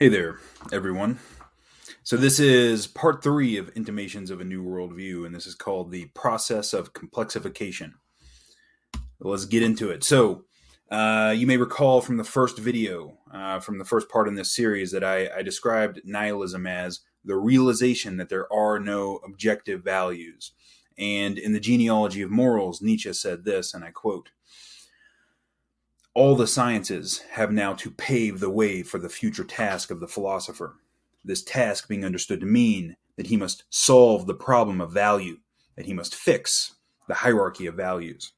Hey there, everyone. So this is part 3 of Intimations of a New Worldview, and this is called the process of complexification. Let's get into it. So you may recall from the first video, from the first part in this series, that I described nihilism as the realization that there are no objective values. And in the Genealogy of Morals, Nietzsche said this, and I quote, "All the sciences have now to pave the way for the future task of the philosopher. This task being understood to mean that he must solve the problem of value, that he must fix the hierarchy of values."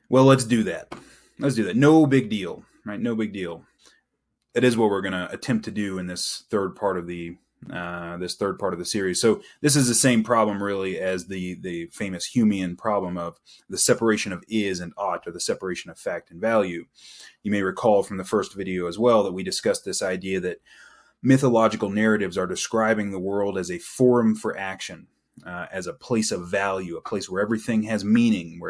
Well, let's do that. No big deal, right? No big deal. It is what we're going to attempt to do in this third part of the series. So this is the same problem really as the famous Humean problem of the separation of is and ought, or the separation of fact and value. You may recall from the first video as well that we discussed this idea that mythological narratives are describing the world as a forum for action, as a place of value, a place where everything has meaning,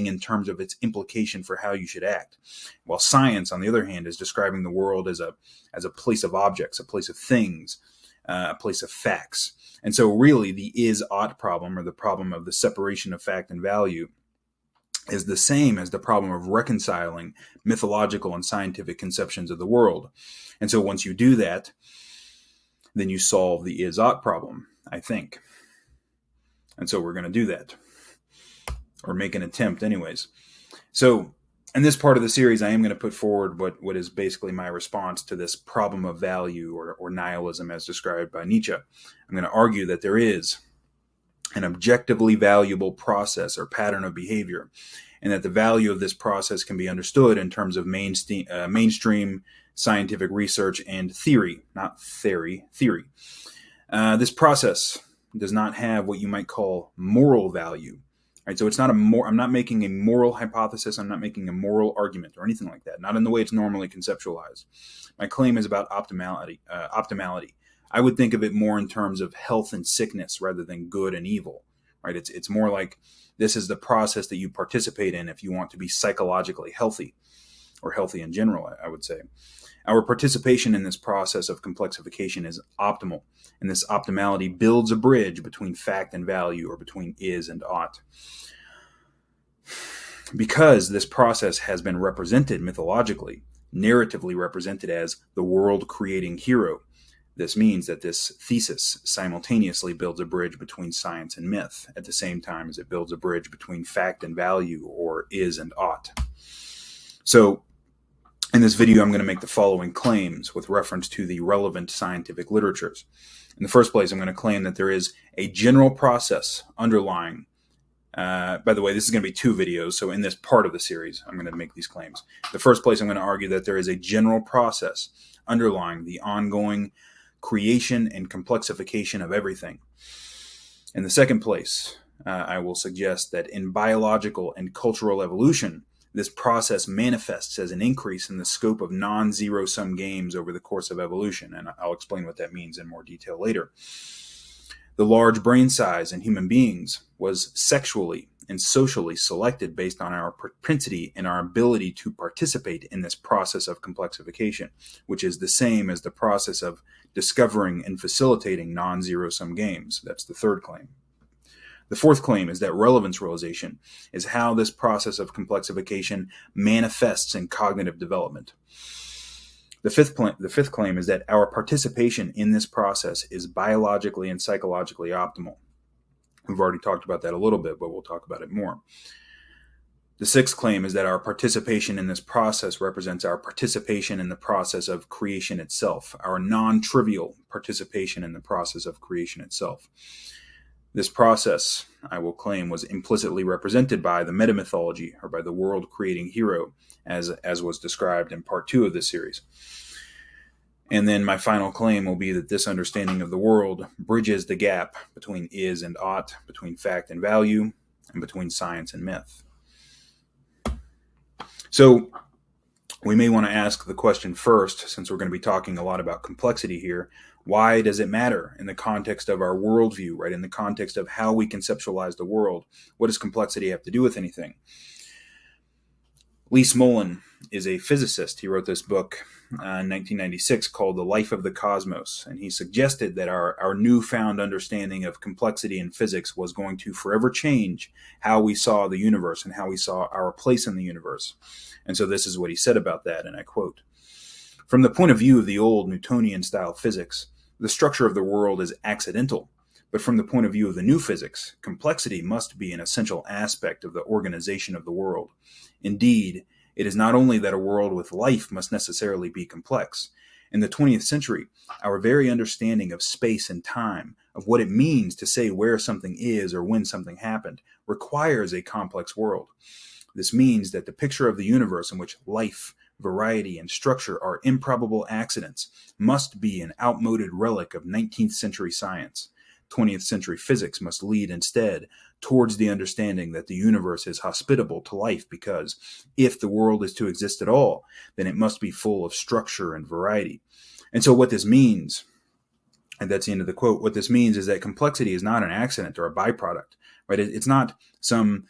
in terms of its implication for how you should act. While science, on the other hand, is describing the world as a place of objects, a place of things, a place of facts. And so really the is-ought problem, or the problem of the separation of fact and value, is the same as the problem of reconciling mythological and scientific conceptions of the world. And so once you do that, then you solve the is-ought problem, I think. And so we're going to do that, or make an attempt anyways. So in this part of the series, I am going to put forward what is basically my response to this problem of value, or nihilism as described by Nietzsche. I'm going to argue that there is an objectively valuable process or pattern of behavior, and that the value of this process can be understood in terms of mainstream scientific research and theory, not theory. This process does not have what you might call moral value. Right? So it's not I'm not making a moral hypothesis. I'm not making a moral argument or anything like that. Not in the way it's normally conceptualized. My claim is about optimality. I would think of it more in terms of health and sickness rather than good and evil. Right? It's more like this is the process that you participate in if you want to be psychologically healthy, or healthy in general, I would say. Our participation in this process of complexification is optimal, and this optimality builds a bridge between fact and value, or between is and ought. Because this process has been represented mythologically, narratively represented as the world-creating hero, this means that this thesis simultaneously builds a bridge between science and myth, at the same time as it builds a bridge between fact and value, or is and ought. So, in this video, I'm going to make the following claims with reference to the relevant scientific literatures. In the first place, I'm going to claim that there is a general process underlying. By the way, this is going to be 2 videos, so in this part of the series, I'm going to make these claims. In the first place, I'm going to argue that there is a general process underlying the ongoing creation and complexification of everything. In the second place, I will suggest that in biological and cultural evolution, this process manifests as an increase in the scope of non-zero-sum games over the course of evolution, and I'll explain what that means in more detail later. The large brain size in human beings was sexually and socially selected based on our propensity and our ability to participate in this process of complexification, which is the same as the process of discovering and facilitating non-zero-sum games. That's the third claim. The fourth claim is that relevance realization is how this process of complexification manifests in cognitive development. The fifth claim is that our participation in this process is biologically and psychologically optimal. We've already talked about that a little bit, but we'll talk about it more. The sixth claim is that our participation in this process represents our participation in the process of creation itself, our non-trivial participation in the process of creation itself. This process, I will claim, was implicitly represented by the metamythology, or by the world-creating hero, as was described in part 2 of this series. And then my final claim will be that this understanding of the world bridges the gap between is and ought, between fact and value, and between science and myth. So we may want to ask the question first, since we're going to be talking a lot about complexity here, why does it matter in the context of our worldview, right? In the context of how we conceptualize the world, what does complexity have to do with anything? Lee Smolin is a physicist. He wrote this book in 1996 called The Life of the Cosmos, and he suggested that our newfound understanding of complexity in physics was going to forever change how we saw the universe and how we saw our place in the universe. And so this is what he said about that, and I quote, "From the point of view of the old Newtonian-style physics, the structure of the world is accidental. But from the point of view of the new physics, complexity must be an essential aspect of the organization of the world. Indeed, it is not only that a world with life must necessarily be complex. In the 20th century, our very understanding of space and time, of what it means to say where something is or when something happened, requires a complex world. This means that the picture of the universe in which life, variety, and structure are improbable accidents must be an outmoded relic of 19th century science. 20th century physics must lead instead towards the understanding that the universe is hospitable to life because if the world is to exist at all, then it must be full of structure and variety." And so what this means, and that's the end of the quote, what this means is that complexity is not an accident or a byproduct, right? It's not some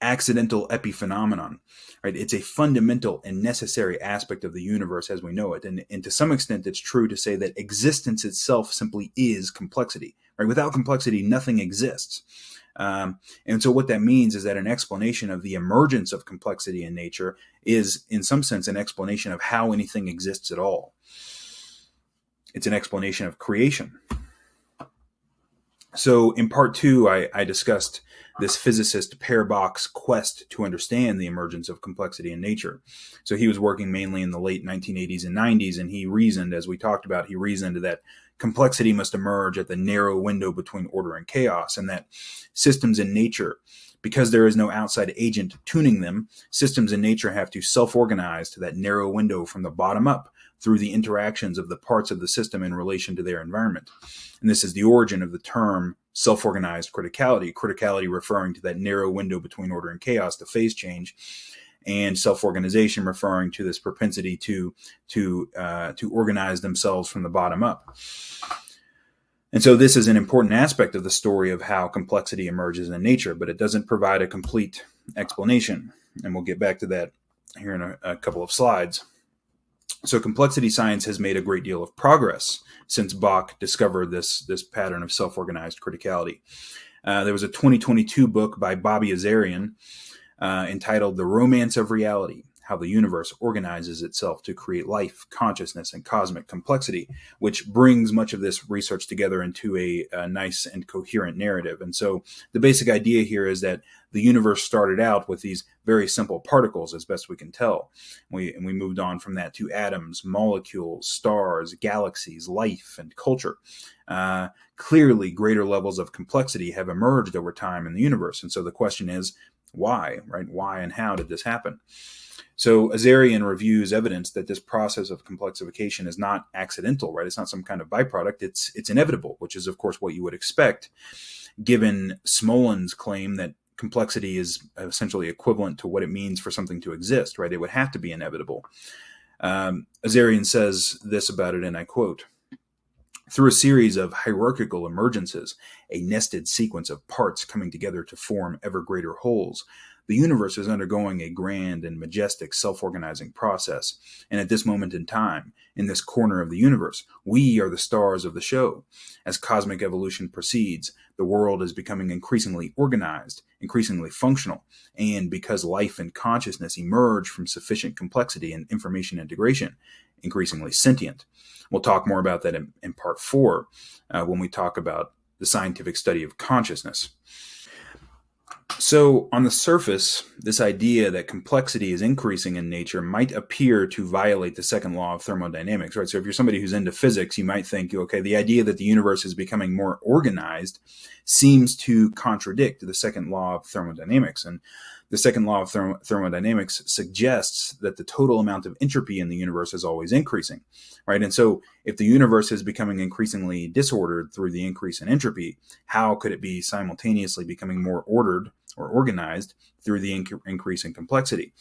accidental epiphenomenon, right? It's a fundamental and necessary aspect of the universe as we know it. And to some extent, it's true to say that existence itself simply is complexity, right? Without complexity, nothing exists. And so what that means is that an explanation of the emergence of complexity in nature is, in some sense, an explanation of how anything exists at all. It's an explanation of creation. So in part 2, I discussed this physicist Parabox Quest to understand the emergence of complexity in nature. So he was working mainly in the late 1980s and 90s, and he reasoned, as we talked about, he reasoned that complexity must emerge at the narrow window between order and chaos, and that systems in nature, because there is no outside agent tuning them, systems in nature have to self-organize to that narrow window from the bottom up through the interactions of the parts of the system in relation to their environment. And this is the origin of the term self-organized criticality referring to that narrow window between order and chaos, the phase change, and self-organization referring to this propensity to organize themselves from the bottom up. And so this is an important aspect of the story of how complexity emerges in nature, but it doesn't provide a complete explanation. And we'll get back to that here in a couple of slides. So complexity science has made a great deal of progress since Bach discovered this pattern of self-organized criticality. There was a 2022 book by Bobby Azarian entitled The Romance of Reality, How the Universe Organizes Itself to Create Life, Consciousness, and Cosmic Complexity, which brings much of this research together into a nice and coherent narrative. And so the basic idea here is that the universe started out with these very simple particles, as best we can tell. We moved on from that to atoms, molecules, stars, galaxies, life, and culture. Clearly, greater levels of complexity have emerged over time in the universe. And so the question is, why, right? Why and how did this happen? So Azarian reviews evidence that this process of complexification is not accidental, right? It's not some kind of byproduct. It's inevitable, which is, of course, what you would expect, given Smolin's claim that complexity is essentially equivalent to what it means for something to exist, right? It would have to be inevitable. Azarian says this about it, and I quote, "Through a series of hierarchical emergences, a nested sequence of parts coming together to form ever greater wholes, the universe is undergoing a grand and majestic self-organizing process. And at this moment in time, in this corner of the universe, we are the stars of the show. As cosmic evolution proceeds, the world is becoming increasingly organized, increasingly functional, and because life and consciousness emerge from sufficient complexity and information integration, increasingly sentient." We'll talk more about that in part 4 when we talk about the scientific study of consciousness. So on the surface, this idea that complexity is increasing in nature might appear to violate the second law of thermodynamics, right? So if you're somebody who's into physics, you might think, okay, the idea that the universe is becoming more organized seems to contradict the second law of thermodynamics. And the second law of thermodynamics suggests that the total amount of entropy in the universe is always increasing, right? And so if the universe is becoming increasingly disordered through the increase in entropy, how could it be simultaneously becoming more ordered or organized through the increase in complexity?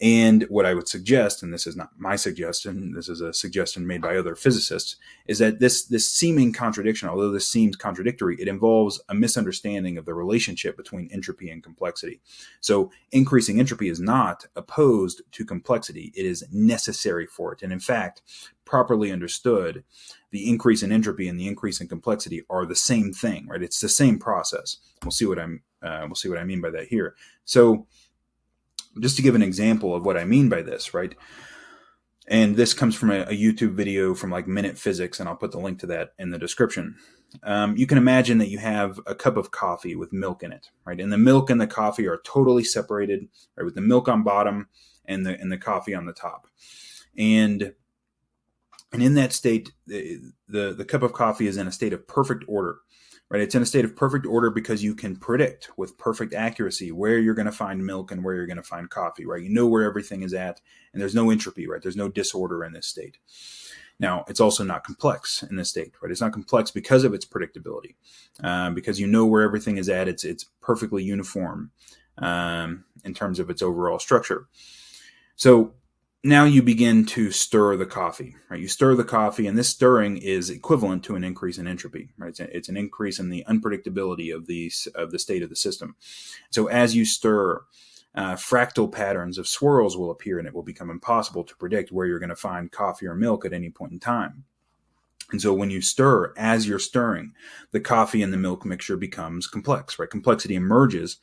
And what I would suggest, and this is not my suggestion, this is a suggestion made by other physicists, is that this seeming contradiction, although this seems contradictory, it involves a misunderstanding of the relationship between entropy and complexity. So increasing entropy is not opposed to complexity. It is necessary for it. And in fact, properly understood, the increase in entropy and the increase in complexity are the same thing, right? It's the same process. We'll see what I mean by that here. So just to give an example of what I mean by this, right? And this comes from a YouTube video from like Minute Physics, and I'll put the link to that in the description. You can imagine that you have a cup of coffee with milk in it, right? And the milk and the coffee are totally separated, right? With the milk on bottom and the coffee on the top. And in that state, the cup of coffee is in a state of perfect order. Right, it's in a state of perfect order because you can predict with perfect accuracy where you're going to find milk and where you're going to find coffee, right? You know where everything is at, and there's no entropy, right? There's no disorder in this state. Now, it's also not complex in this state, right? It's not complex because of its predictability, because you know where everything is at. It's perfectly uniform in terms of its overall structure. So now you begin to stir the coffee, right? You stir the coffee, and this stirring is equivalent to an increase in entropy, right? It's an increase in the unpredictability of the state of the system. So as you stir, fractal patterns of swirls will appear, and it will become impossible to predict where you're going to find coffee or milk at any point in time. And so when you stir, as you're stirring, the coffee and the milk mixture becomes complex, right? Complexity emerges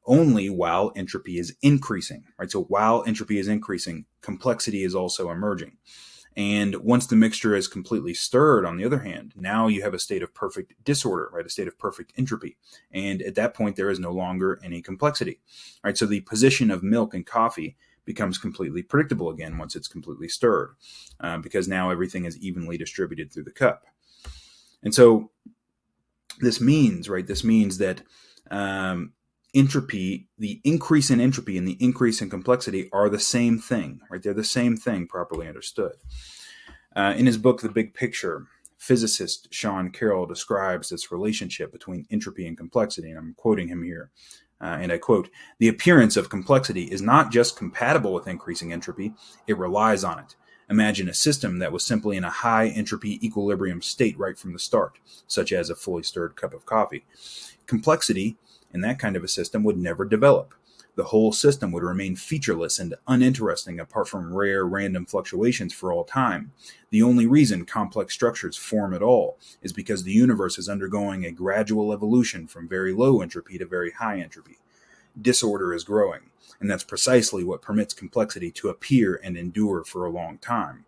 only while entropy is increasing, right? So while entropy is increasing, complexity is also emerging. And once the mixture is completely stirred, on the other hand, now you have a state of perfect disorder, right? A state of perfect entropy. And at that point, there is no longer any complexity, right? So the position of milk and coffee becomes completely predictable again once it's completely stirred, because now everything is evenly distributed through the cup. And so this means, right? This means that entropy, the increase in entropy and the increase in complexity are the same thing, right? They're the same thing properly understood. In his book, The Big Picture, physicist Sean Carroll describes this relationship between entropy and complexity, and I'm quoting him here. And I quote, "The appearance of complexity is not just compatible with increasing entropy, it relies on it. Imagine a system that was simply in a high entropy equilibrium state right from the start, such as a fully stirred cup of coffee. Complexity in that kind of a system would never develop. The whole system would remain featureless and uninteresting apart from rare random fluctuations for all time. The only reason complex structures form at all is because the universe is undergoing a gradual evolution from very low entropy to very high entropy. Disorder is growing, and that's precisely what permits complexity to appear and endure for a long time."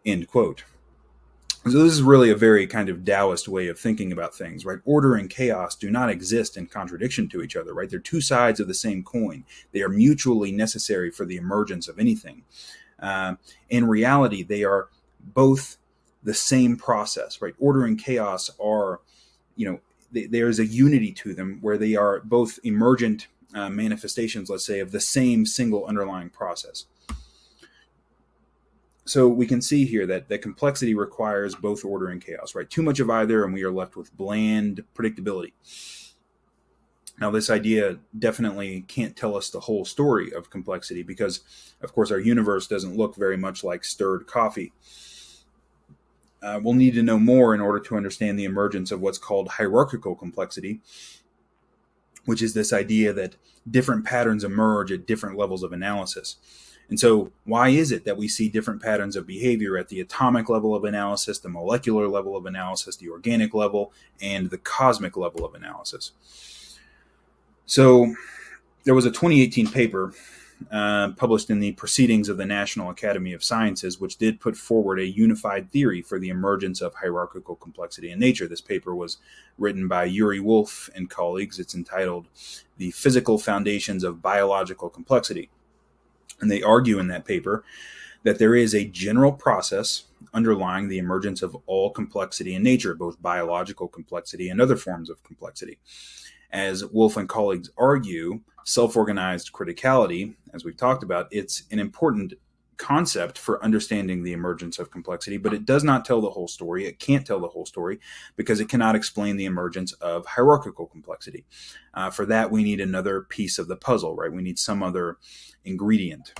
End quote. So this is really a very kind of Taoist way of thinking about things, right? Order and chaos do not exist in contradiction to each other, right? They're two sides of the same coin. They are mutually necessary for the emergence of anything. In reality, they are both the same process, right? Order and chaos are, there is a unity to them where they are both emergent manifestations, let's say, of the same single underlying process. So we can see here that complexity requires both order and chaos, right? Too much of either, and we are left with bland predictability. Now, this idea definitely can't tell us the whole story of complexity because, of course, our universe doesn't look very much like stirred coffee. We'll need to know more in order to understand the emergence of what's called hierarchical complexity, which is this idea that different patterns emerge at different levels of analysis. And so why is it that we see different patterns of behavior at the atomic level of analysis, the molecular level of analysis, the organic level, and the cosmic level of analysis? So there was a 2018 paper published in the Proceedings of the National Academy of Sciences, which did put forward a unified theory for the emergence of hierarchical complexity in nature. This paper was written by Yuri Wolf and colleagues. It's entitled "The Physical Foundations of Biological Complexity." And they argue in that paper that there is a general process underlying the emergence of all complexity in nature, both biological complexity and other forms of complexity. As Wolf and colleagues argue, self-organized criticality, as we've talked about, it's an important concept for understanding the emergence of complexity, but it does not tell the whole story. It can't tell the whole story because it cannot explain the emergence of hierarchical complexity. For that, we need another piece of the puzzle, right? We need some other ingredient.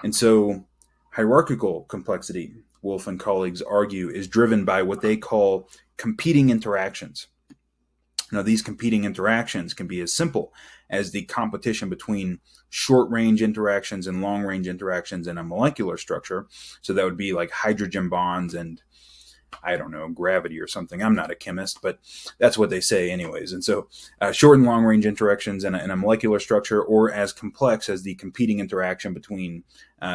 And so hierarchical complexity, Wolff and colleagues argue, is driven by what they call competing interactions. Now, these competing interactions can be as simple as the competition between short-range interactions and long-range interactions in a molecular structure. So that would be like hydrogen bonds and, I don't know, gravity or something. I'm not a chemist, but that's what they say anyways. And so short and long-range interactions in a molecular structure, or as complex as the competing interaction between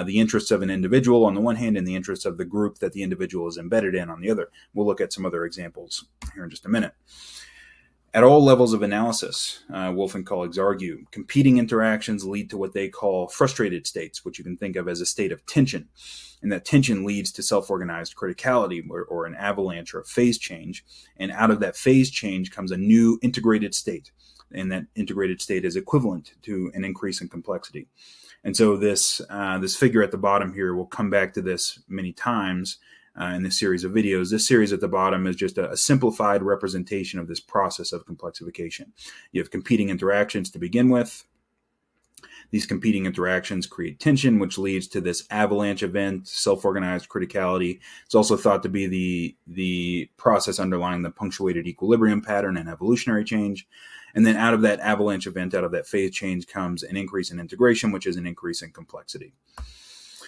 the interests of an individual on the one hand and the interests of the group that the individual is embedded in on the other. We'll look at some other examples here in just a minute. At all levels of analysis, Wolff and colleagues argue, competing interactions lead to what they call frustrated states, which you can think of as a state of tension. And that tension leads to self-organized criticality, or an avalanche or a phase change. And out of that phase change comes a new integrated state. And that integrated state is equivalent to an increase in complexity. And so this figure at the bottom here, we'll come back to this many times in this series of videos. This series at the bottom is just a simplified representation of this process of complexification. You have competing interactions to begin with. These competing interactions create tension, which leads to this avalanche event, self-organized criticality. It's also thought to be the process underlying the punctuated equilibrium pattern and evolutionary change. And then out of that avalanche event, out of that phase change, comes an increase in integration, which is an increase in complexity.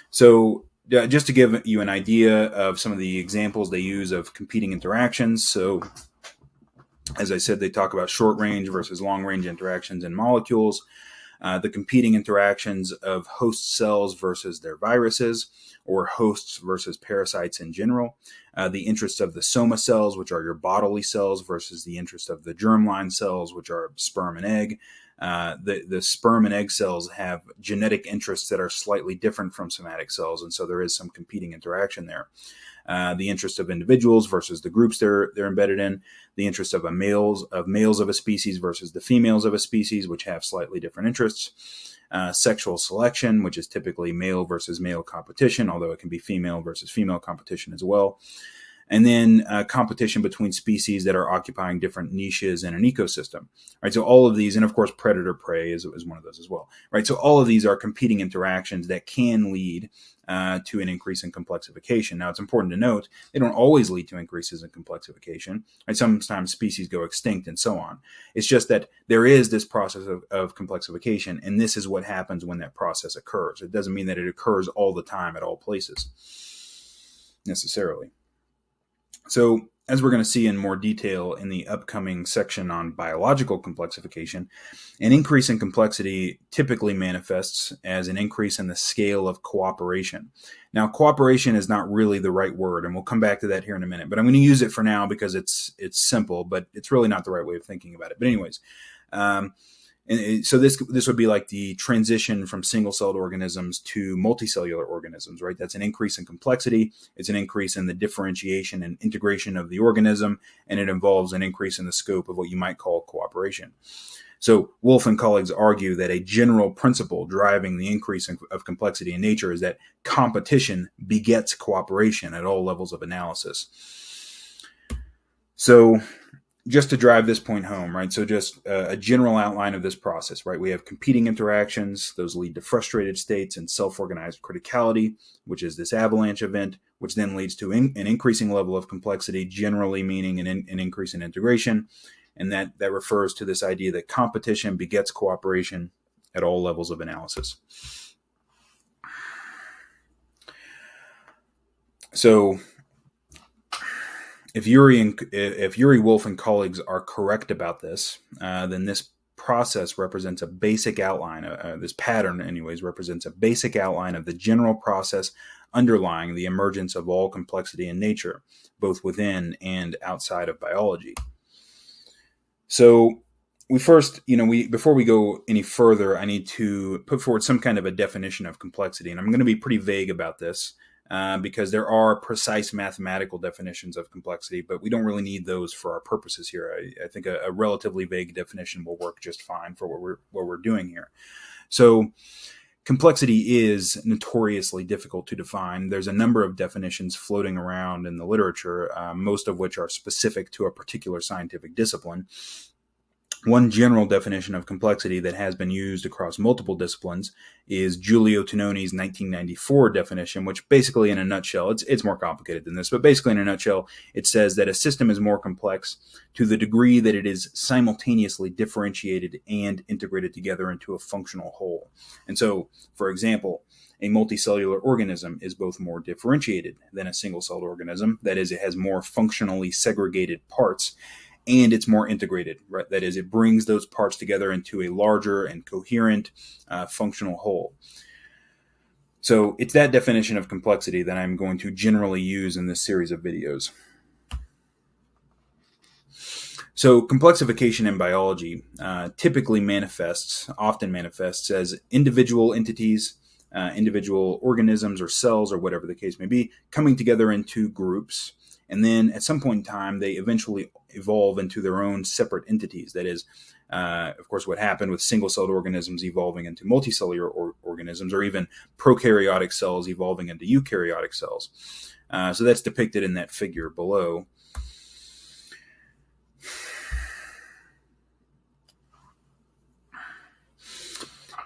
So just to give you an idea of some of the examples they use of competing interactions. So as I said, they talk about short range versus long range interactions in molecules, the competing interactions of host cells versus their viruses, or hosts versus parasites in general, the interests of the soma cells, which are your bodily cells, versus the interest of the germline cells, which are sperm and egg. The sperm and egg cells have genetic interests that are slightly different from somatic cells, and so there is some competing interaction there. The interest of individuals versus the groups they're embedded in, the interest of males of a species versus the females of a species, which have slightly different interests. Sexual selection, which is typically male versus male competition, although it can be female versus female competition as well. And then competition between species that are occupying different niches in an ecosystem, right? So all of these, and of course predator-prey is one of those as well, right? So all of these are competing interactions that can lead to an increase in complexification. Now, it's important to note they don't always lead to increases in complexification, right? Sometimes species go extinct and so on. It's just that there is this process of complexification, and this is what happens when that process occurs. It doesn't mean that it occurs all the time at all places necessarily. So, as we're going to see in more detail in the upcoming section on biological complexification, an increase in complexity typically manifests as an increase in the scale of cooperation. Now, cooperation is not really the right word, and we'll come back to that here in a minute, but I'm going to use it for now because it's simple, but it's really not the right way of thinking about it. But anyways, so this would be like the transition from single-celled organisms to multicellular organisms, right? That's an increase in complexity. It's an increase in the differentiation and integration of the organism, and it involves an increase in the scope of what you might call cooperation. So Wolff and colleagues argue that a general principle driving the increase of complexity in nature is that competition begets cooperation at all levels of analysis. So just to drive this point home, right? So just a general outline of this process, right? We have competing interactions. Those lead to frustrated states and self-organized criticality, which is this avalanche event, which then leads to an increasing level of complexity, generally meaning an increase in integration. And that refers to this idea that competition begets cooperation at all levels of analysis. So if Uri, Wolff, and colleagues are correct about this, then this process represents a basic outline. This pattern, anyways, represents a basic outline of the general process underlying the emergence of all complexity in nature, both within and outside of biology. So we first, before we go any further, I need to put forward some kind of a definition of complexity, and I'm going to be pretty vague about this. Because there are precise mathematical definitions of complexity, but we don't really need those for our purposes here. I think a relatively vague definition will work just fine for what we're doing here. So Complexity is notoriously difficult to define. There's a number of definitions floating around in the literature, most of which are specific to a particular scientific discipline. One general definition of complexity that has been used across multiple disciplines is Giulio Tononi's 1994 definition, which basically, in a nutshell, it's more complicated than this, but basically in a nutshell, it says that a system is more complex to the degree that it is simultaneously differentiated and integrated together into a functional whole. And so, for example, a multicellular organism is both more differentiated than a single-celled organism. That is, it has more functionally segregated parts, and it's more integrated, right? That is, it brings those parts together into a larger and coherent functional whole. So it's that definition of complexity that I'm going to generally use in this series of videos. So complexification in biology typically often manifests as individual entities, individual organisms or cells or whatever the case may be, coming together into groups. And then at some point in time, they eventually evolve into their own separate entities. That is, of course, what happened with single-celled organisms evolving into multicellular organisms, or even prokaryotic cells evolving into eukaryotic cells. So that's depicted in that figure below.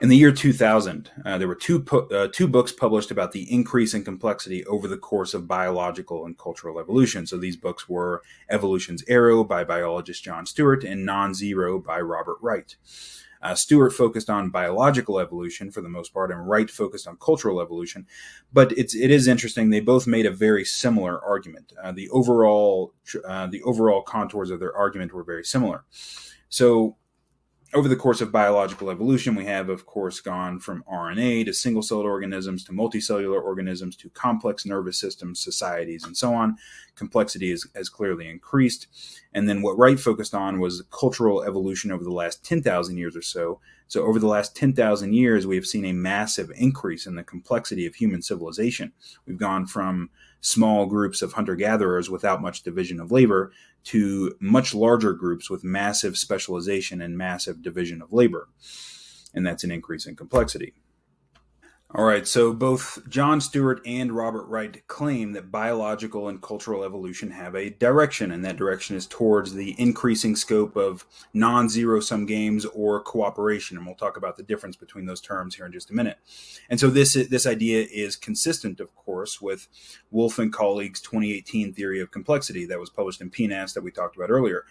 In the year 2000, there were two books published about the increase in complexity over the course of biological and cultural evolution. So these books were Evolution's Arrow by biologist John Stewart and Nonzero by Robert Wright. Stewart focused on biological evolution for the most part, and Wright focused on cultural evolution. But it is interesting; they both made a very similar argument. The overall contours of their argument were very similar. So, over the course of biological evolution, we have, of course, gone from RNA to single-celled organisms to multicellular organisms to complex nervous systems, societies, and so on. Complexity has clearly increased. And then what Wright focused on was cultural evolution over the last 10,000 years or so. So over the last 10,000 years, we have seen a massive increase in the complexity of human civilization. We've gone from small groups of hunter-gatherers without much division of labor to much larger groups with massive specialization and massive division of labor. And that's an increase in complexity. All right, so both John Stewart and Robert Wright claim that biological and cultural evolution have a direction, and that direction is towards the increasing scope of non-zero-sum games or cooperation, and we'll talk about the difference between those terms here in just a minute. And so this idea is consistent, of course, with Wolff and colleagues' 2018 theory of complexity that was published in PNAS that we talked about earlier.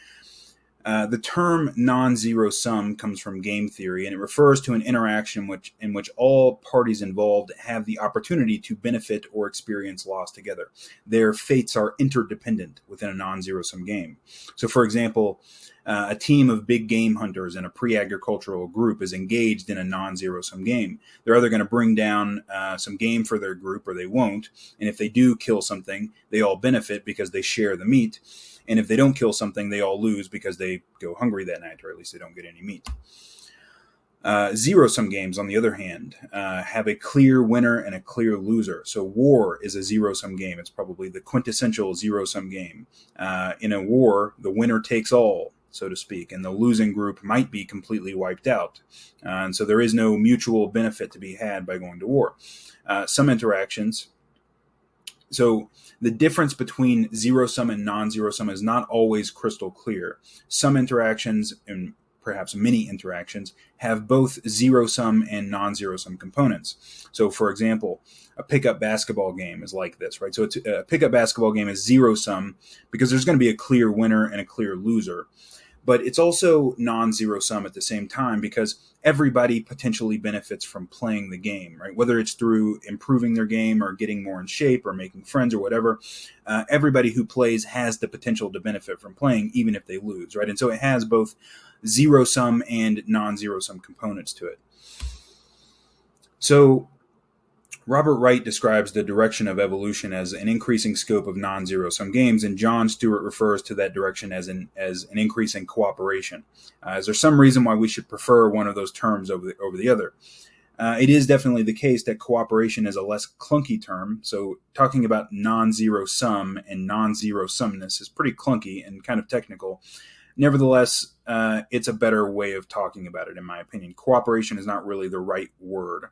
The term non-zero sum comes from game theory, and it refers to an interaction in which all parties involved have the opportunity to benefit or experience loss together. Their fates are interdependent within a non-zero sum game. So, for example, a team of big game hunters in a pre-agricultural group is engaged in a non-zero sum game. They're either going to bring down some game for their group or they won't. And if they do kill something, they all benefit because they share the meat. And if they don't kill something, they all lose because they go hungry that night, or at least they don't get any meat. Zero-sum games, on the other hand, have a clear winner and a clear loser. So war is a zero-sum game. It's probably the quintessential zero-sum game. In a war, the winner takes all, so to speak, and the losing group might be completely wiped out. And so there is no mutual benefit to be had by going to war. Some interactions... So the difference between zero-sum and non-zero-sum is not always crystal clear. Some interactions, and perhaps many interactions, have both zero-sum and non-zero-sum components. So, for example, a pickup basketball game is like this, right? So a pickup basketball game is zero-sum because there's going to be a clear winner and a clear loser. But it's also non-zero sum at the same time because everybody potentially benefits from playing the game, right? Whether it's through improving their game or getting more in shape or making friends or whatever, everybody who plays has the potential to benefit from playing even if they lose, right? And so it has both zero sum and non-zero sum components to it. So Robert Wright describes the direction of evolution as an increasing scope of non-zero-sum games, and John Stewart refers to that direction as an increase in cooperation. Is there some reason why we should prefer one of those terms over the other? It is definitely the case that cooperation is a less clunky term, so talking about non-zero-sum and non-zero-sumness is pretty clunky and kind of technical. Nevertheless, it's a better way of talking about it, in my opinion. Cooperation is not really the right word.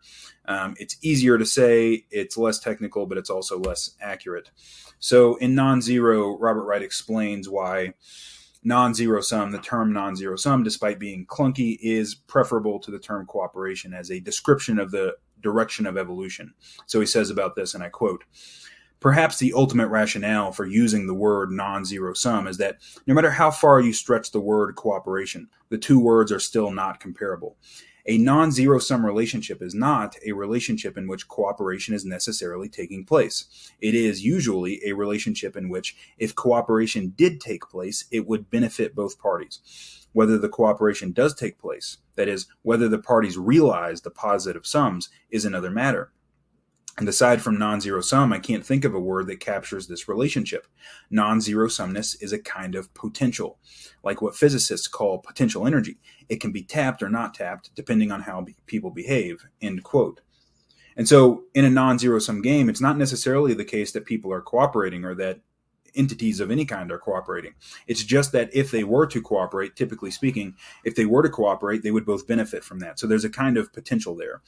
It's easier to say, it's less technical, but it's also less accurate. So in Nonzero, Robert Wright explains why Nonzerosum, the term Nonzerosum, despite being clunky, is preferable to the term cooperation as a description of the direction of evolution. So he says about this, and I quote, "Perhaps the ultimate rationale for using the word non-zero-sum is that no matter how far you stretch the word cooperation, the two words are still not comparable. A non-zero-sum relationship is not a relationship in which cooperation is necessarily taking place. It is usually a relationship in which, if cooperation did take place, it would benefit both parties. Whether the cooperation does take place, that is, whether the parties realize the positive sums, is another matter. And aside from non-zero sum, I can't think of a word that captures this relationship. Non-zero sumness is a kind of potential, like what physicists call potential energy. It can be tapped or not tapped, depending on how people behave," end quote. And so in a non-zero sum game, it's not necessarily the case that people are cooperating or that entities of any kind are cooperating. It's just that if they were to cooperate, typically speaking, if they were to cooperate, they would both benefit from that. So there's a kind of potential there.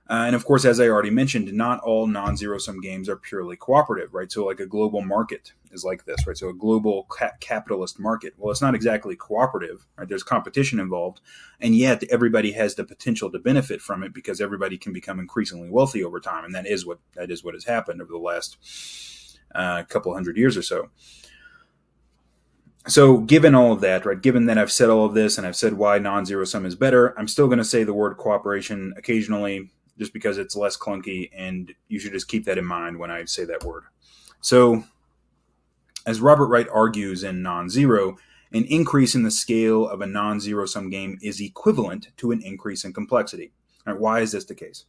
And of course, as I already mentioned, not all non-zero-sum games are purely cooperative, right? So like a global market is like this, right? So a global capitalist market, well, it's not exactly cooperative, right? There's competition involved, and yet everybody has the potential to benefit from it because everybody can become increasingly wealthy over time, and that is what has happened over the last couple hundred years or so. So given all of that, right, given that I've said all of this and I've said why non-zero-sum is better, I'm still going to say the word cooperation occasionally, just because it's less clunky, and you should just keep that in mind when I say that word. So, as Robert Wright argues in Non-Zero, an increase in the scale of a non-zero-sum game is equivalent to an increase in complexity. All right, why is this the case?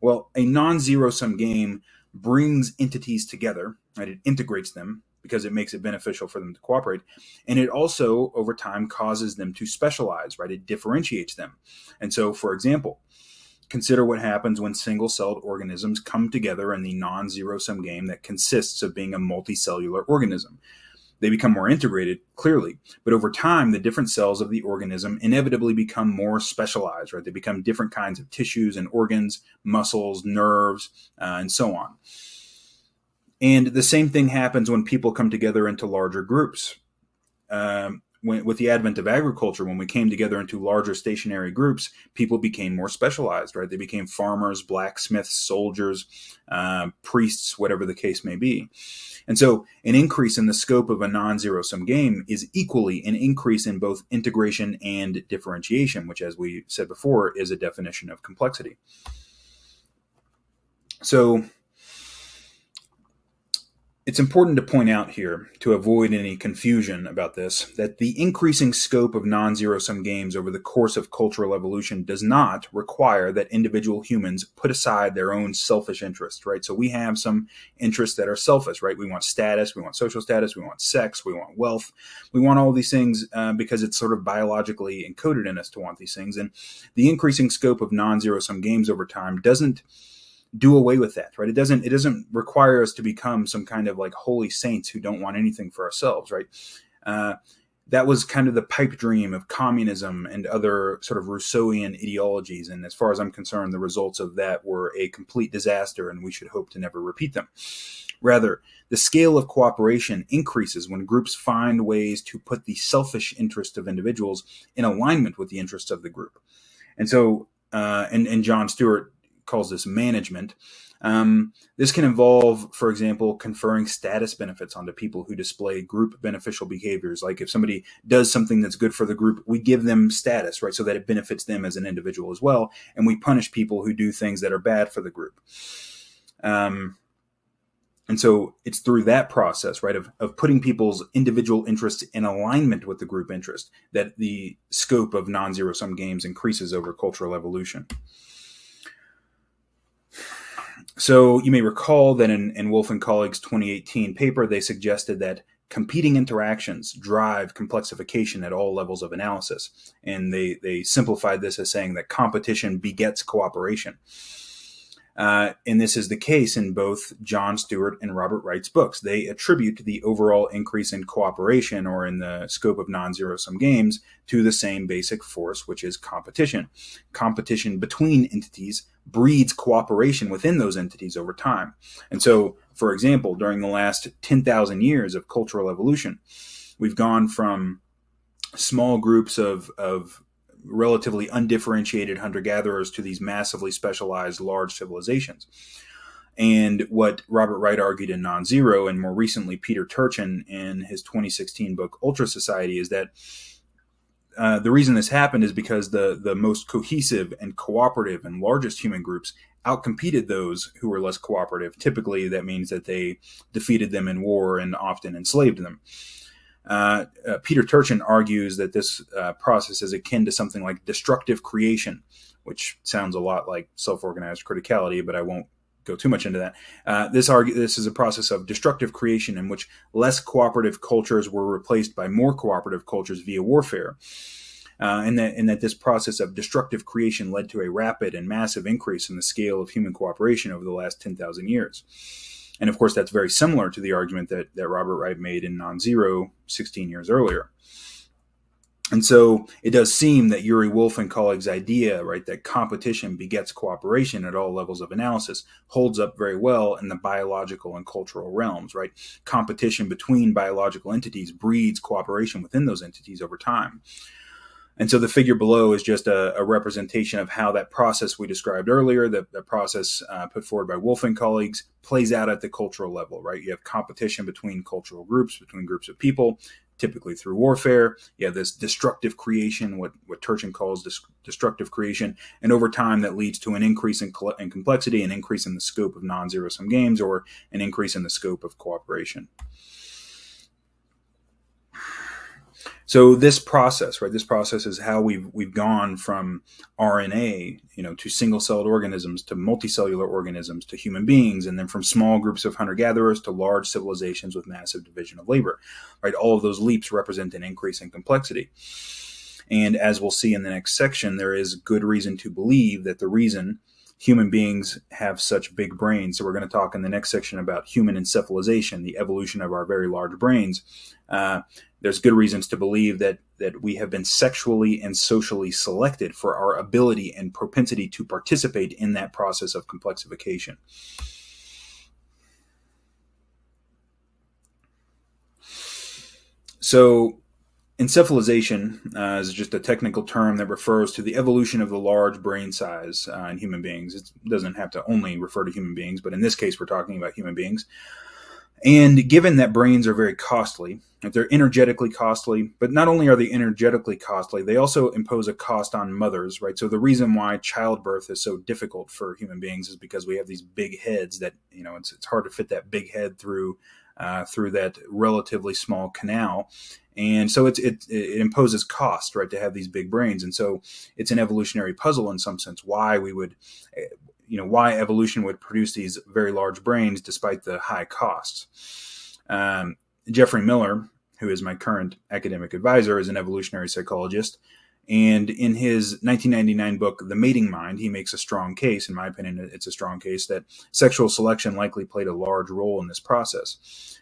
Well, a non-zero-sum game brings entities together, right? It integrates them because it makes it beneficial for them to cooperate. And it also, over time, causes them to specialize, right? It differentiates them. And so, for example, consider what happens when single-celled organisms come together in the non-zero-sum game that consists of being a multicellular organism. They become more integrated, clearly, but over time, the different cells of the organism inevitably become more specialized, right? They become different kinds of tissues and organs, muscles, nerves, and so on. And the same thing happens when people come together into larger groups. With the advent of agriculture, when we came together into larger stationary groups, people became more specialized, right? They became farmers, blacksmiths, soldiers, priests, whatever the case may be. And so an increase in the scope of a non-zero-sum game is equally an increase in both integration and differentiation, which, as we said before, is a definition of complexity. So it's important to point out here, to avoid any confusion about this, that the increasing scope of non-zero-sum games over the course of cultural evolution does not require that individual humans put aside their own selfish interests, right? So we have some interests that are selfish, right? We want status, we want social status, we want sex, we want wealth. We want all these things because it's sort of biologically encoded in us to want these things. And the increasing scope of non-zero-sum games over time doesn't do away with that, right? It doesn't require us to become some kind of like holy saints who don't want anything for ourselves, right? That was kind of the pipe dream of communism and other sort of Rousseauian ideologies. And as far as I'm concerned, the results of that were a complete disaster, and we should hope to never repeat them. Rather, the scale of cooperation increases when groups find ways to put the selfish interest of individuals in alignment with the interests of the group. And so, and John Stewart calls this management. This can involve, for example, conferring status benefits onto people who display group beneficial behaviors. Like if somebody does something that's good for the group, we give them status, right, so that it benefits them as an individual as well. And we punish people who do things that are bad for the group. And so it's through that process, right, of putting people's individual interests in alignment with the group interest that the scope of non-zero-sum games increases over cultural evolution. So you may recall that in Wolf and colleagues' 2018 paper, they suggested that competing interactions drive complexification at all levels of analysis. And they simplified this as saying that competition begets cooperation. And this is the case in both John Stewart and Robert Wright's books. They attribute the overall increase in cooperation, or in the scope of non-zero-sum games, to the same basic force, which is competition. Competition between entities breeds cooperation within those entities over time. And so, for example, during the last 10,000 years of cultural evolution, we've gone from small groups of relatively undifferentiated hunter-gatherers to these massively specialized large civilizations. And what Robert Wright argued in Nonzero, and more recently Peter Turchin in his 2016 book Ultra Society, is that the reason this happened is because the most cohesive and cooperative and largest human groups outcompeted those who were less cooperative. Typically, that means that they defeated them in war and often enslaved them. Peter Turchin argues that this process is akin to something like destructive creation, which sounds a lot like self-organized criticality, but I won't go too much into that. This is a process of destructive creation in which less cooperative cultures were replaced by more cooperative cultures via warfare. And that this process of destructive creation led to a rapid and massive increase in the scale of human cooperation over the last 10,000 years. And of course, that's very similar to the argument that Robert Wright made in Nonzero 16 years earlier. And so it does seem that Yuri Wolf and colleagues' idea, right, that competition begets cooperation at all levels of analysis holds up very well in the biological and cultural realms, right? Competition between biological entities breeds cooperation within those entities over time. And so the figure below is just a representation of how that process we described earlier, the process put forward by Wolf and colleagues, plays out at the cultural level, right? You have competition between cultural groups, between groups of people, typically through warfare. You have this destructive creation, what Turchin calls destructive creation. And over time, that leads to an increase in complexity, an increase in the scope of non-zero-sum games, or an increase in the scope of cooperation. So this process, right? This process is how we've gone from RNA, to single-celled organisms, to multicellular organisms, to human beings, and then from small groups of hunter-gatherers to large civilizations with massive division of labor, right? All of those leaps represent an increase in complexity. And as we'll see in the next section, there is good reason to believe that the reason human beings have such big brains, so we're going to talk in the next section about human encephalization, the evolution of our very large brains. There's good reasons to believe that we have been sexually and socially selected for our ability and propensity to participate in that process of complexification. So encephalization is just a technical term that refers to the evolution of the large brain size in human beings. It doesn't have to only refer to human beings, but in this case, we're talking about human beings. And given that brains are very costly, that they're energetically costly, but not only are they energetically costly, they also impose a cost on mothers, right? So the reason why childbirth is so difficult for human beings is because we have these big heads that, it's hard to fit that big head through that relatively small canal. And so it imposes cost, right, to have these big brains. And so it's an evolutionary puzzle in some sense why we would, why evolution would produce these very large brains despite the high costs. Jeffrey Miller, who is my current academic advisor, is an evolutionary psychologist. And in his 1999 book, The Mating Mind, he makes a strong case, in my opinion, it's a strong case, that sexual selection likely played a large role in this process.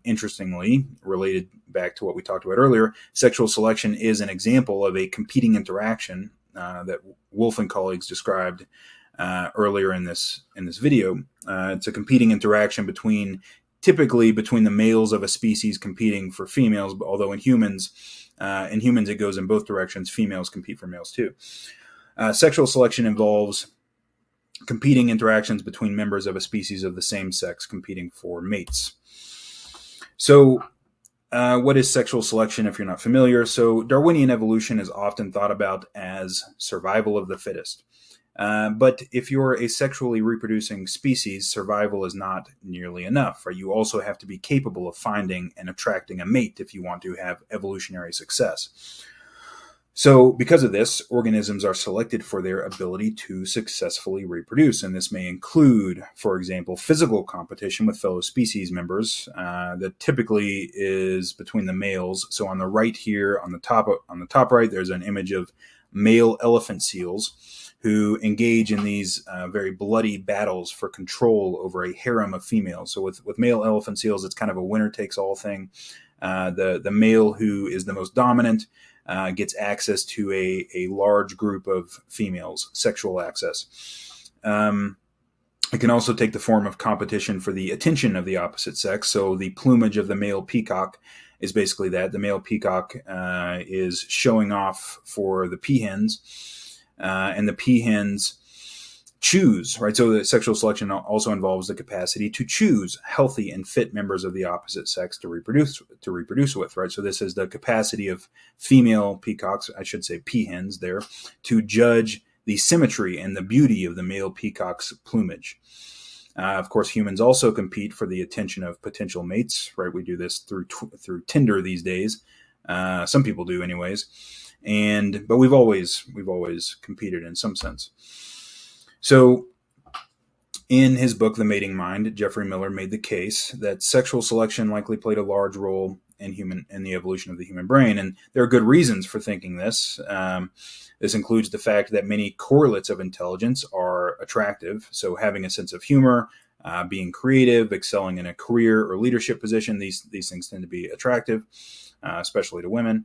Interestingly, related back to what we talked about earlier, sexual selection is an example of a competing interaction that Wolf and colleagues described earlier in this video. It's a competing interaction typically between the males of a species competing for females, although in humans it goes in both directions. Females compete for males too. Sexual selection involves competing interactions between members of a species of the same sex competing for mates. So what is sexual selection if you're not familiar? So Darwinian evolution is often thought about as survival of the fittest. But if you're a sexually reproducing species, survival is not nearly enough, right? You also have to be capable of finding and attracting a mate if you want to have evolutionary success. So because of this, organisms are selected for their ability to successfully reproduce. And this may include, for example, physical competition with fellow species members that typically is between the males. So on the right here, on the top right, there's an image of male elephant seals who engage in these very bloody battles for control over a harem of females. So with male elephant seals, it's kind of a winner-takes-all thing. The male who is the most dominant gets access to a large group of females, sexual access. It can also take the form of competition for the attention of the opposite sex. So the plumage of the male peacock is basically that. The male peacock is showing off for the peahens, and the peahens choose, right? So the sexual selection also involves the capacity to choose healthy and fit members of the opposite sex to reproduce with, right? So this is the capacity of female peacocks, I should say peahens there, to judge the symmetry and the beauty of the male peacock's plumage. Of course, humans also compete for the attention of potential mates, right? We do this through Tinder these days. Some people do, anyways. But we've always competed in some sense. So, in his book, The Mating Mind, Geoffrey Miller made the case that sexual selection likely played a large role in the evolution of the human brain, and there are good reasons for thinking this. This includes the fact that many correlates of intelligence are attractive. So, having a sense of humor, being creative, excelling in a career or leadership position, these things tend to be attractive, especially to women.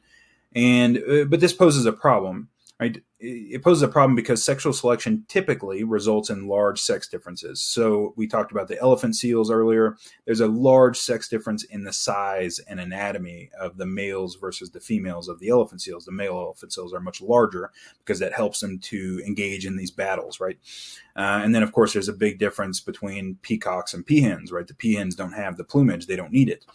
But this poses a problem. Right? It poses a problem because sexual selection typically results in large sex differences. So we talked about the elephant seals earlier. There's a large sex difference in the size and anatomy of the males versus the females of the elephant seals. The male elephant seals are much larger because that helps them to engage in these battles, right? And then, of course, there's a big difference between peacocks and peahens, right? The peahens don't have the plumage. They don't need it.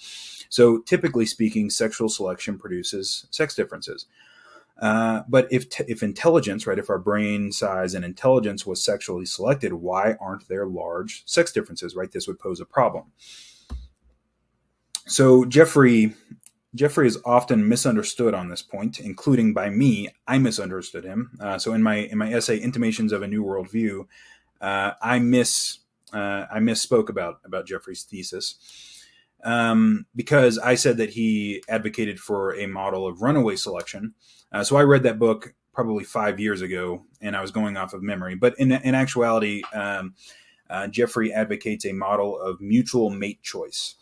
So typically speaking, sexual selection produces sex differences. But if intelligence, right, if our brain size and intelligence was sexually selected, why aren't there large sex differences, right? This would pose a problem. So Geoffrey is often misunderstood on this point, including by me. I misunderstood him. So in my essay, Intimations of a New Worldview, I misspoke about Geoffrey's thesis. Because I said that he advocated for a model of runaway selection. So I read that book probably 5 years ago, and I was going off of memory. But in actuality, Geoffrey advocates a model of mutual mate choice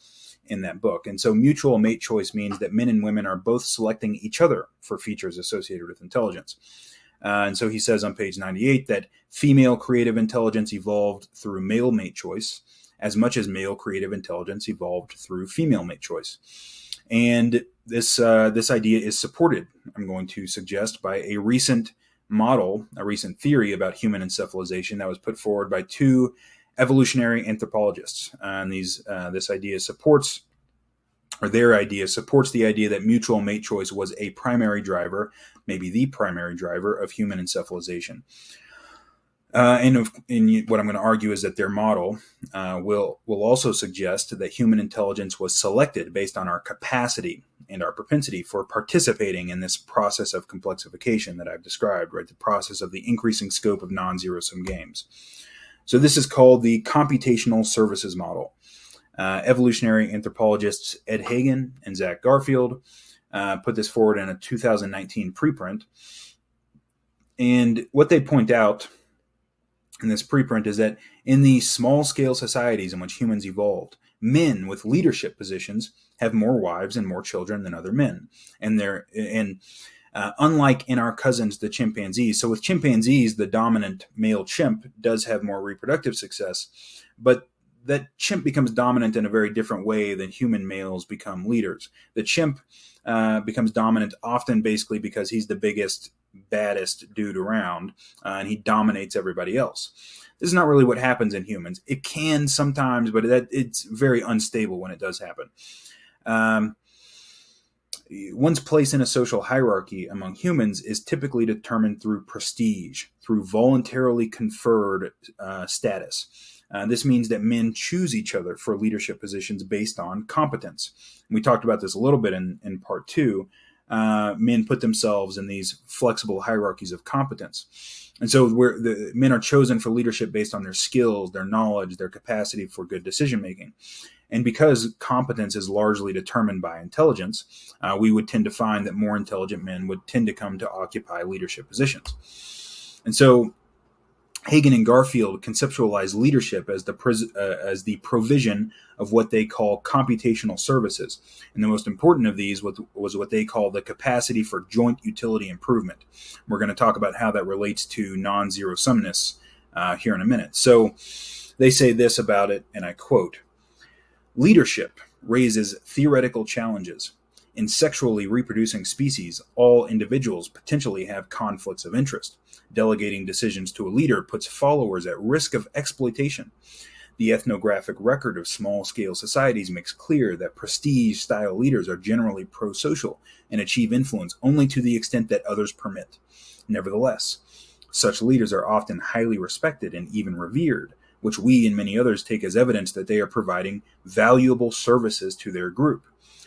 in that book. And so mutual mate choice means that men and women are both selecting each other for features associated with intelligence. And so he says on page 98 that female creative intelligence evolved through male mate choice, as much as male creative intelligence evolved through female mate choice. And this idea is supported, I'm going to suggest, by a recent theory about human encephalization that was put forward by two evolutionary anthropologists. And their idea supports the idea that mutual mate choice was a primary driver, maybe the primary driver of human encephalization. And what I'm going to argue is that their model will also suggest that human intelligence was selected based on our capacity and our propensity for participating in this process of complexification that I've described, right? The process of the increasing scope of non-zerosum games. So this is called the computational services model. Evolutionary anthropologists Ed Hagen and Izoc Garfield put this forward in a 2019 preprint. And what they point out in this preprint is that in the small-scale societies in which humans evolved, men with leadership positions have more wives and more children than other men. And unlike in our cousins, the chimpanzees, so with chimpanzees, the dominant male chimp does have more reproductive success, but that chimp becomes dominant in a very different way than human males become leaders. The chimp becomes dominant often basically because he's the biggest, baddest dude around, and he dominates everybody else. This is not really what happens in humans. It can sometimes, but it's very unstable when it does happen. One's place in a social hierarchy among humans is typically determined through prestige, through voluntarily conferred status. This means that men choose each other for leadership positions based on competence. And we talked about this a little bit in part 2. Men put themselves in these flexible hierarchies of competence. And so the men are chosen for leadership based on their skills, their knowledge, their capacity for good decision-making. And because competence is largely determined by intelligence, we would tend to find that more intelligent men would tend to come to occupy leadership positions. And so Hagen and Garfield conceptualized leadership as the provision of what they call computational services. And the most important of these was what they call the capacity for joint utility improvement. We're going to talk about how that relates to non-zerosumness here in a minute. So they say this about it, and I quote, "Leadership raises theoretical challenges. In sexually reproducing species, all individuals potentially have conflicts of interest. Delegating decisions to a leader puts followers at risk of exploitation. The ethnographic record of small-scale societies makes clear that prestige-style leaders are generally pro-social and achieve influence only to the extent that others permit. Nevertheless, such leaders are often highly respected and even revered, which we and many others take as evidence that they are providing valuable services to their group.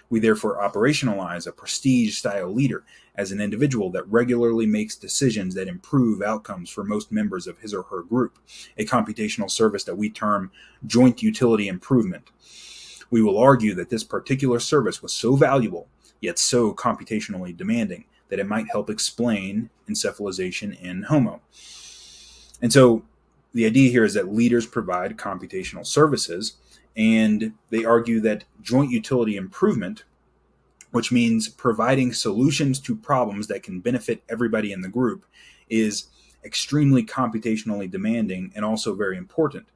We therefore operationalize a prestige-style leader as an individual that regularly makes decisions that improve outcomes for most members of his or her group, a computational service that we term joint utility improvement. We will argue that this particular service was so valuable, yet so computationally demanding, that it might help explain encephalization in Homo." And so the idea here is that leaders provide computational services, and they argue that joint utility improvement, which means providing solutions to problems that can benefit everybody in the group, is extremely computationally demanding and also very important.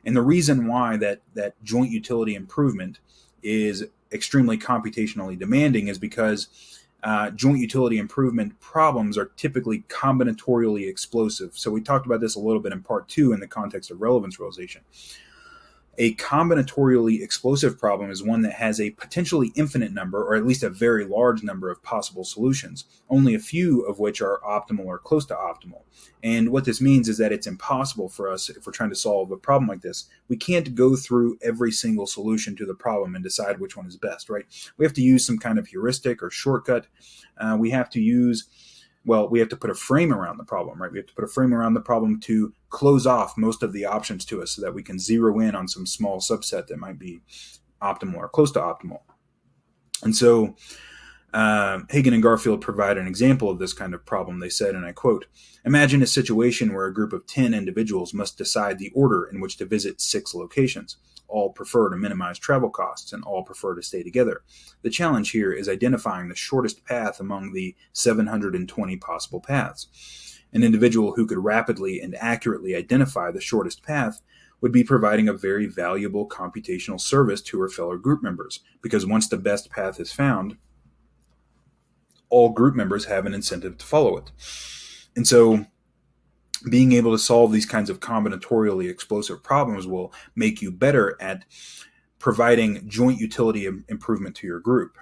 And the reason why that joint utility improvement is extremely computationally demanding is because joint utility improvement problems are typically combinatorially explosive. So we talked about this a little bit in part 2 in the context of relevance realization. A combinatorially explosive problem is one that has a potentially infinite number, or at least a very large number of possible solutions, only a few of which are optimal or close to optimal. And what this means is that it's impossible for us, if we're trying to solve a problem like this, we can't go through every single solution to the problem and decide which one is best, right? We have to use some kind of heuristic or shortcut. We have to put a frame around the problem, right? We have to put a frame around the problem to close off most of the options to us so that we can zero in on some small subset that might be optimal or close to optimal. And so Hagen and Garfield provide an example of this kind of problem. They said, and I quote, "Imagine a situation where a group of 10 individuals must decide the order in which to visit 6 locations. All prefer to minimize travel costs, and all prefer to stay together. The challenge here is identifying the shortest path among the 720 possible paths. An individual who could rapidly and accurately identify the shortest path would be providing a very valuable computational service to her fellow group members, because once the best path is found, all group members have an incentive to follow it." And so being able to solve these kinds of combinatorially explosive problems will make you better at providing joint utility improvement to your group.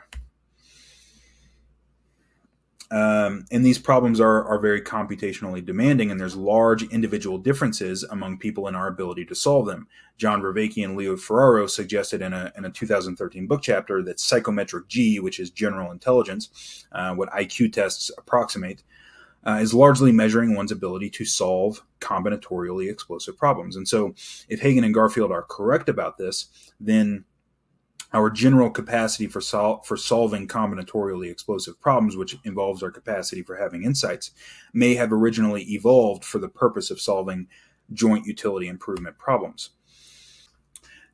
And these problems are very computationally demanding, and there's large individual differences among people in our ability to solve them. John Vervaeke and Leo Ferraro suggested in a 2013 book chapter that psychometric G, which is general intelligence, what IQ tests approximate, is largely measuring one's ability to solve combinatorially explosive problems. And so if Hagen and Garfield are correct about this, then our general capacity for solving combinatorially explosive problems, which involves our capacity for having insights, may have originally evolved for the purpose of solving joint utility improvement problems.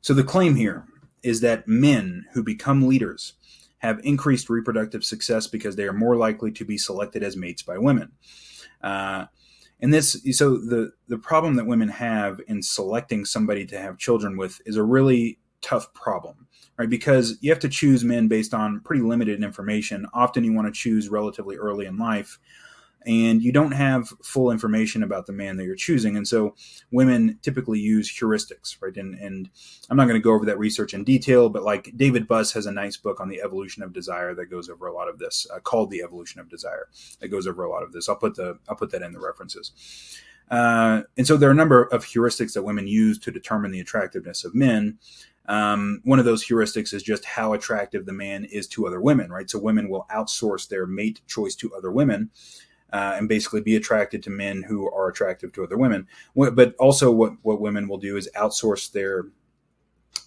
So the claim here is that men who become leaders have increased reproductive success because they are more likely to be selected as mates by women. So the problem that women have in selecting somebody to have children with is a really tough problem, right? Because you have to choose men based on pretty limited information. Often you want to choose relatively early in life, and you don't have full information about the man that you're choosing. And so women typically use heuristics, right? And I'm not going to go over that research in detail, but like David Buss has a nice book on the evolution of desire that goes over a lot of this, called The Evolution of Desire, that goes over a lot of this. I'll put that in the references. And so there are a number of heuristics that women use to determine the attractiveness of men. One of those heuristics is just how attractive the man is to other women, right? So women will outsource their mate choice to other women, and basically be attracted to men who are attractive to other women. But also what women will do is outsource their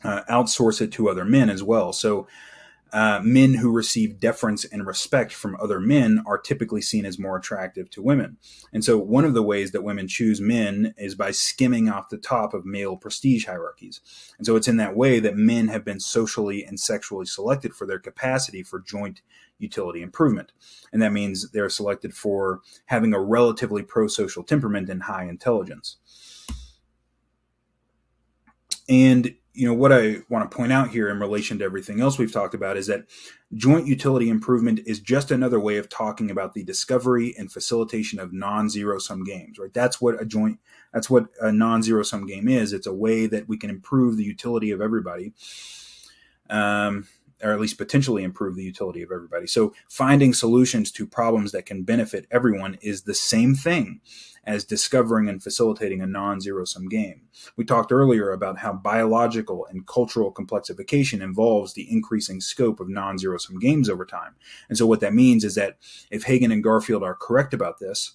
outsource it to other men as well. So men who receive deference and respect from other men are typically seen as more attractive to women. And so one of the ways that women choose men is by skimming off the top of male prestige hierarchies. And so it's in that way that men have been socially and sexually selected for their capacity for joint utility improvement. And that means they're selected for having a relatively pro-social temperament and high intelligence. And what I want to point out here in relation to everything else we've talked about is that joint utility improvement is just another way of talking about the discovery and facilitation of non-zero-sum games, right? That's what a non-zero-sum game is. It's a way that we can improve the utility of everybody, or at least potentially improve the utility of everybody. So finding solutions to problems that can benefit everyone is the same thing as discovering and facilitating a non-zero-sum game. We talked earlier about how biological and cultural complexification involves the increasing scope of non-zero-sum games over time. And so what that means is that if Hagen and Garfield are correct about this,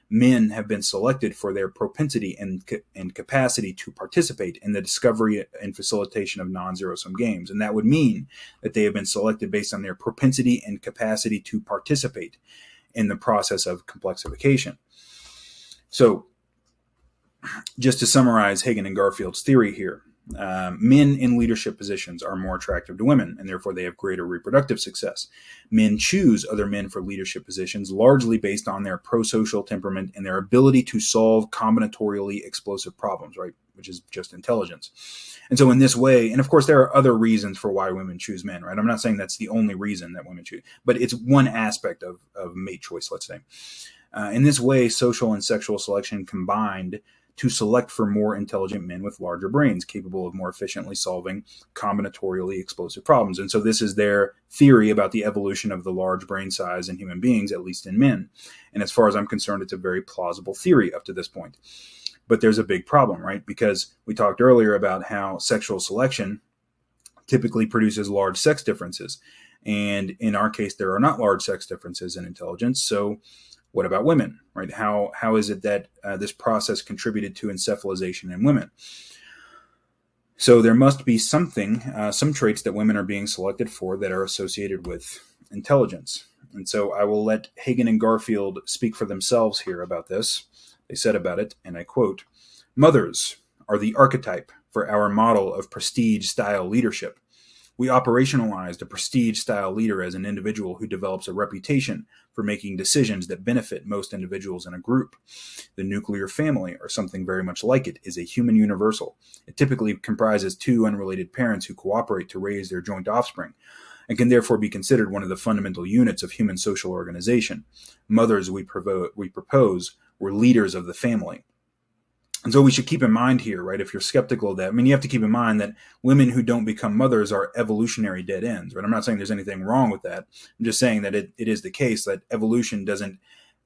men have been selected for their propensity and capacity to participate in the discovery and facilitation of non-zero-sum games. And that would mean that they have been selected based on their propensity and capacity to participate in the process of complexification. So just to summarize Hagen and Garfield's theory here, men in leadership positions are more attractive to women, and therefore they have greater reproductive success. Men choose other men for leadership positions largely based on their pro-social temperament and their ability to solve combinatorially explosive problems, right? Which is just intelligence. And so in this way, and of course there are other reasons for why women choose men, right? I'm not saying that's the only reason that women choose, but it's one aspect of mate choice, let's say. In this way, social and sexual selection combined to select for more intelligent men with larger brains, capable of more efficiently solving combinatorially explosive problems. And so this is their theory about the evolution of the large brain size in human beings, at least in men. And as far as I'm concerned, it's a very plausible theory up to this point. But there's a big problem, right? Because we talked earlier about how sexual selection typically produces large sex differences. And in our case, there are not large sex differences in intelligence. So what about women, right? How is it that this process contributed to encephalization in women? So there must be some traits that women are being selected for that are associated with intelligence. And so I will let Hagen and Garfield speak for themselves here about this. They said about it, and I quote, "Mothers are the archetype for our model of prestige-style leadership. We operationalized a prestige-style leader as an individual who develops a reputation for making decisions that benefit most individuals in a group. The nuclear family, or something very much like it, is a human universal. It typically comprises two unrelated parents who cooperate to raise their joint offspring, and can therefore be considered one of the fundamental units of human social organization. Mothers, we propose, were leaders of the family." And so we should keep in mind here, right, if you're skeptical of that, you have to keep in mind that women who don't become mothers are evolutionary dead ends, right? I'm not saying there's anything wrong with that. I'm just saying that it is the case that evolution doesn't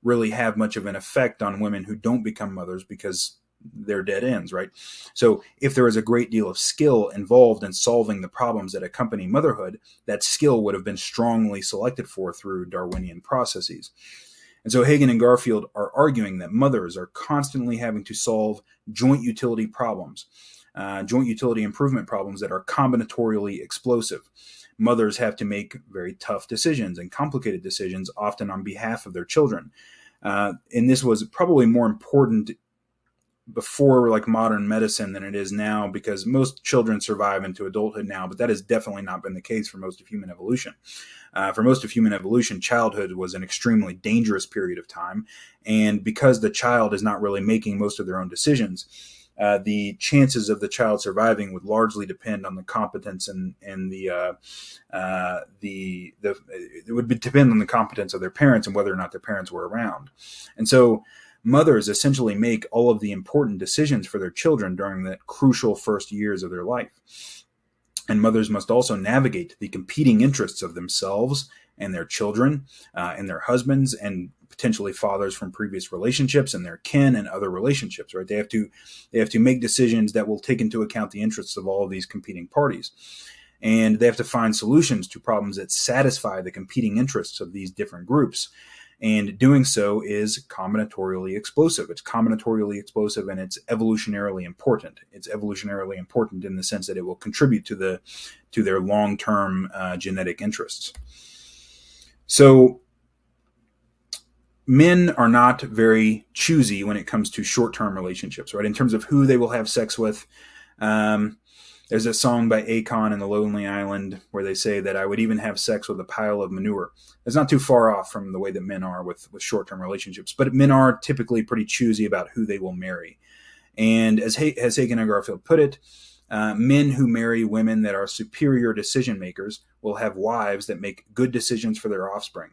really have much of an effect on women who don't become mothers because they're dead ends, right? So if there is a great deal of skill involved in solving the problems that accompany motherhood, that skill would have been strongly selected for through Darwinian processes. And so Hagen and Garfield are arguing that mothers are constantly having to solve joint utility problems, joint utility improvement problems that are combinatorially explosive. Mothers have to make very tough decisions and complicated decisions, often on behalf of their children. And this was probably more important before modern medicine than it is now, because most children survive into adulthood now, but that has definitely not been the case for most of human evolution. For most of human evolution, childhood was an extremely dangerous period of time. And because the child is not really making most of their own decisions, the chances of the child surviving would largely depend on the competence and it would depend on the competence of their parents and whether or not their parents were around. And so mothers essentially make all of the important decisions for their children during the crucial first years of their life. And mothers must also navigate the competing interests of themselves and their children and their husbands and potentially fathers from previous relationships and their kin and other relationships, right? They have to make decisions that will take into account the interests of all of these competing parties. And they have to find solutions to problems that satisfy the competing interests of these different groups. And doing so is combinatorially explosive. It's combinatorially explosive, and it's evolutionarily important. It's evolutionarily important in the sense that it will contribute to their long-term genetic interests. So men are not very choosy when it comes to short-term relationships, right? In terms of who they will have sex with. There's a song by Akon and the Lonely Island where they say that I would even have sex with a pile of manure. It's not too far off from the way that men are with short-term relationships, but men are typically pretty choosy about who they will marry. And as Hagen Garfield put it, men who marry women that are superior decision makers will have wives that make good decisions for their offspring,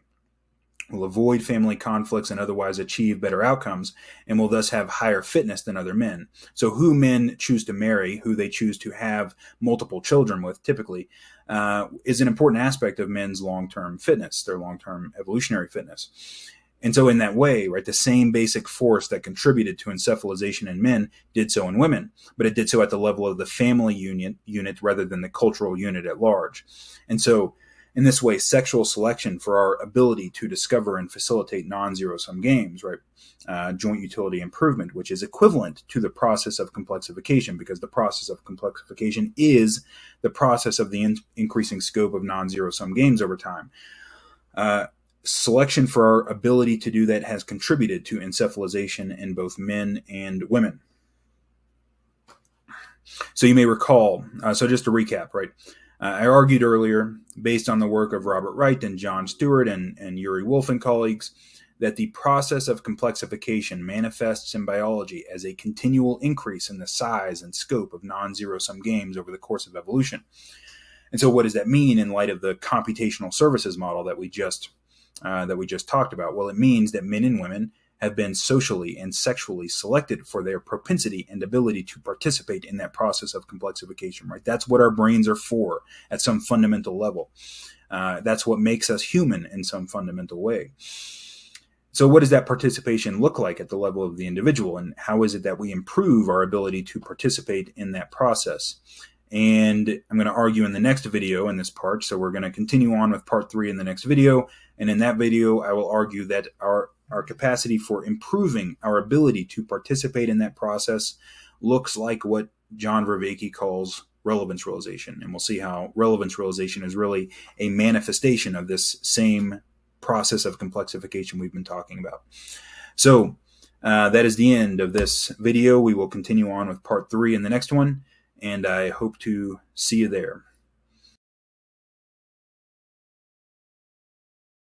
will avoid family conflicts and otherwise achieve better outcomes, and will thus have higher fitness than other men. So who men choose to marry, who they choose to have multiple children with typically, is an important aspect of men's long-term fitness, their long-term evolutionary fitness. And so in that way, right, the same basic force that contributed to encephalization in men did so in women, but it did so at the level of the family unit rather than the cultural unit at large. And so in this way, sexual selection for our ability to discover and facilitate non-zero-sum games, right? Joint utility improvement, which is equivalent to the process of complexification, because the process of complexification is the process of the increasing scope of non-zero-sum games over time. Selection for our ability to do that has contributed to encephalization in both men and women. So you may recall, so just to recap, right? I argued earlier, based on the work of Robert Wright and John Stewart and Yuri Wolf and colleagues, that the process of complexification manifests in biology as a continual increase in the size and scope of non-zero-sum games over the course of evolution. And so what does that mean in light of the computational services model that we just talked about? Well, it means that men and women have been socially and sexually selected for their propensity and ability to participate in that process of complexification, right? That's what our brains are for at some fundamental level. That's what makes us human in some fundamental way. So what does that participation look like at the level of the individual, and how is it that we improve our ability to participate in that process? And I'm going to argue in the next video in this part, so we're going to continue on with part 3 in the next video, and in that video I will argue that our capacity for improving our ability to participate in that process looks like what John Vervaeke calls relevance realization. And we'll see how relevance realization is really a manifestation of this same process of complexification we've been talking about. So that is the end of this video. We will continue on with part 3 in the next one, and I hope to see you there.